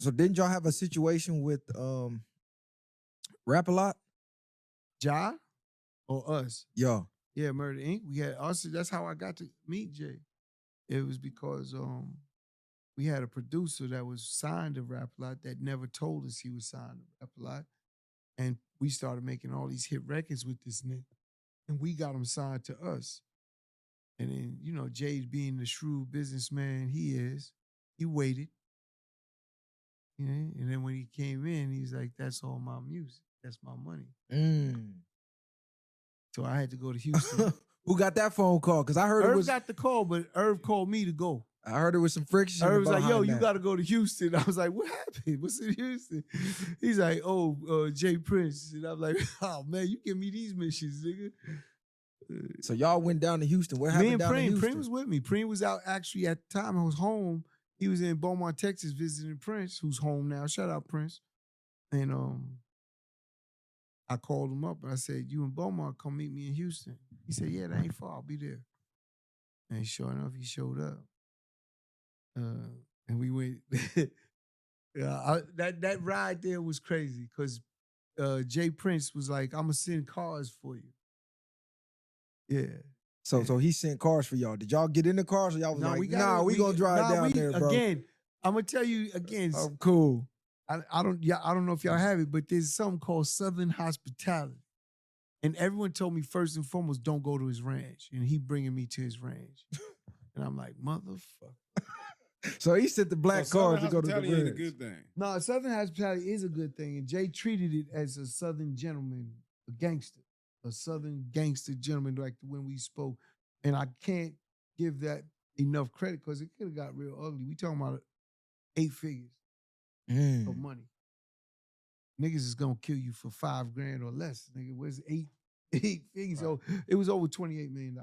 So didn't y'all have a situation with Rap a Lot? Ja or us? Yo. Yeah, Murder Inc. We had also. That's how I got to meet Jay. It was because we had a producer that was signed to Rap a Lot that never told us he was signed to Rap a Lot, and we started making all these hit records with this nigga, and we got him signed to us. And then Jay being the shrewd businessman he is, he waited. And then when he came in, he's like, "That's all my music. That's my money." So I had to go to Houston. Who got that phone call? Because I heard Irv it was. got the call, but Irv called me to go. I heard there was some friction. Irv was like, "Yo, you that. got to go to Houston." I was like, "What happened? What's in Houston?" He's like, "Oh, Jay Prince." And I'm like, "Oh man, you give me these missions, nigga." So y'all went down to Houston. What happened down in Houston? Preem was with me. Preem was out actually at the time. I was home. He was in Beaumont, Texas, visiting Prince, who's home now. Shout out Prince. And I called him up and I said, "You in Beaumont? Come meet me in Houston." He said, "Yeah, that ain't far. I'll be there." And sure enough, he showed up. And we went. That ride there was crazy because Jay Prince was like, "I'm gonna send cars for you." Yeah. So he sent cars for y'all. Did y'all get in the cars or y'all was we gonna drive down there, bro? Again, I'm gonna tell you again. Oh, cool. I don't know if y'all have it, but there's something called Southern Hospitality. And everyone told me first and foremost, don't go to his ranch. And he bringing me to his ranch. And I'm like, motherfucker. So he sent the black cars to go to the ranch. Ain't a good thing. No, Southern Hospitality is a good thing. And Jay treated it as a Southern gentleman, a gangster. A Southern gangster gentleman, like when we spoke. And I can't give that enough credit because it could have got real ugly. We talking about 8 figures of money. Niggas is gonna kill you for $5,000 or less. Nigga, where's eight figures? Right. So it was over $28 million.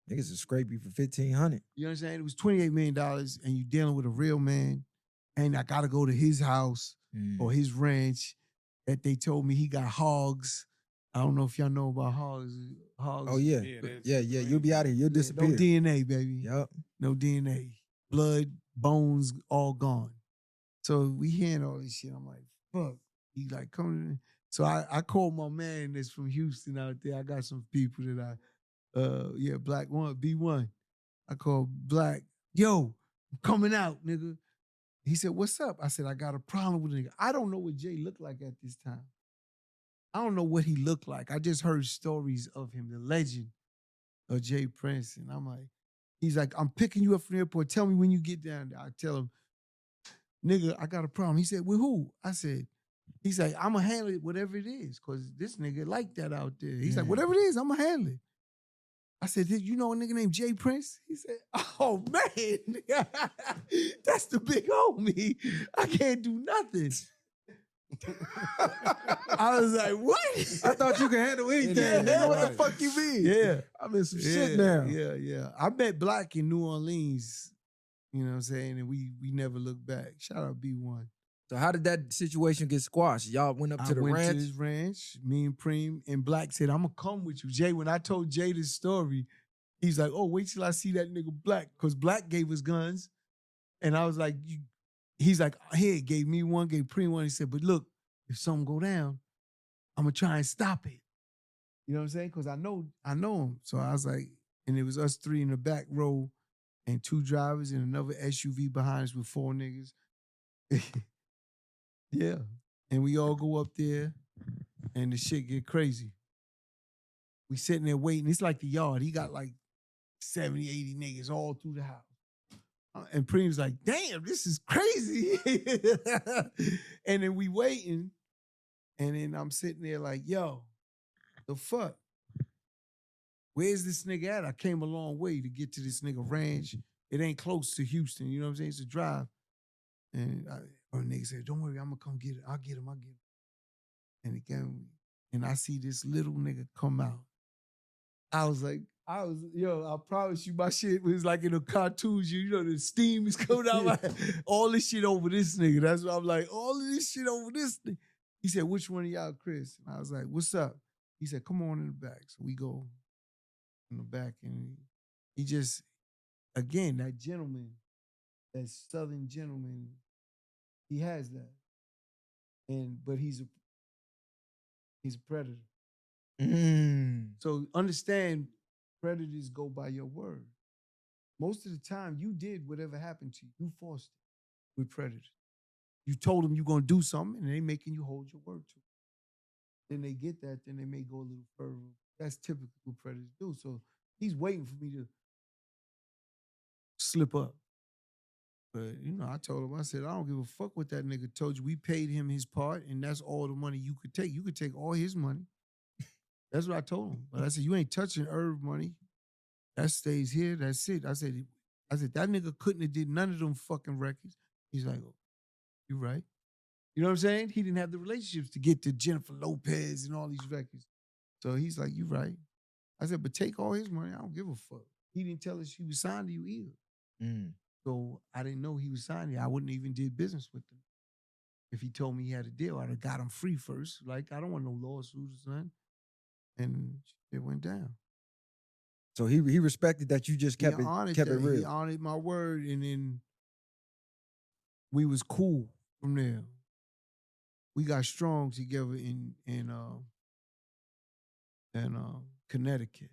Niggas will scrape you for $1,500. You understand? It was $28 million and you dealing with a real man. And I gotta go to his house or his ranch that they told me he got hogs. I don't know if y'all know about hogs. Oh, yeah. Yeah. You'll be out of here. You'll disappear. No DNA, baby. Yep. No DNA. Blood, bones, all gone. So we hearing all this shit. I'm like, fuck. He like, come to me. So I called my man that's from Houston out there. I got some people that Black One, B1. I called Black, yo, I'm coming out, nigga. He said, what's up? I said, I got a problem with a nigga. I don't know what Jay looked like at this time. I don't know what he looked like. I just heard stories of him, the legend of Jay Prince. And I'm like, he's like, I'm picking you up from the airport. Tell me when you get down there. I tell him, nigga, I got a problem. He said, with who? I said, he's like, I'm going to handle it whatever it is because this nigga like that out there. He's like, whatever it is, I'm going to handle it. I said, did you know a nigga named Jay Prince? He said, oh, man, that's the big homie. I can't do nothing. I was like, what? I thought you could handle anything. Nigga, what the fuck you mean? Yeah. I'm in some shit now. Yeah. I met Black in New Orleans, you know what I'm saying? And we never looked back. Shout out B1. So how did that situation get squashed? Y'all went up to the ranch? I went to his ranch, me and Preem, and Black said, I'm going to come with you. Jay, when I told Jay this story, he's like, oh, wait till I see that nigga Black. Because Black gave us guns. And I was like, he's like, here, gave me one, gave Preem one. He said, but look, if something go down, I'm going to try and stop it. You know what I'm saying? Because I know him. So I was like, and it was us 3 in the back row and 2 drivers and another SUV behind us with 4 niggas. Yeah. And we all go up there and the shit get crazy. We sitting there waiting. It's like the yard. He got like 70, 80 niggas all through the house. And Preem's like, damn, this is crazy. And then we waiting. And then I'm sitting there like, yo, the fuck? Where's this nigga at? I came a long way to get to this nigga ranch. It ain't close to Houston. You know what I'm saying? It's a drive. And our nigga said, don't worry, I'm going to come get it. I'll get him. And again, and I see this little nigga come out. I promise you my shit was like in the cartoons, you know, the steam is coming out. All this shit over this nigga. That's why I'm like, all of this shit over this nigga. He said, which one of y'all, Chris? And I was like, what's up? He said, come on in the back. So we go in the back and he just, again, that gentleman, that Southern gentleman, He has that. But he's a predator. So understand, predators go by your word. Most of the time, you did whatever happened to you. You forced it with predators. You told them you're going to do something, and they making you hold your word to it. Then they get that, then they may go a little further. That's typically what predators do. So he's waiting for me to slip up. But, I told him, I said, I don't give a fuck what that nigga told you. We paid him his part, and that's all the money you could take. You could take all his money. That's what I told him. But I said, you ain't touching Irv money. That stays here. That's it. I said, that nigga couldn't have did none of them fucking records. He's like, oh, you right. You know what I'm saying? He didn't have the relationships to get to Jennifer Lopez and all these records. So he's like, you right. I said, but take all his money. I don't give a fuck. He didn't tell us he was signed to you either. So I didn't know he was signed to you. I wouldn't even did business with him. If he told me he had a deal, I'd have got him free first. Like, I don't want no lawsuits or something. And it went down. So he respected that you just kept it real. He honored my word, and then we was cool from there. We got strong together in Connecticut.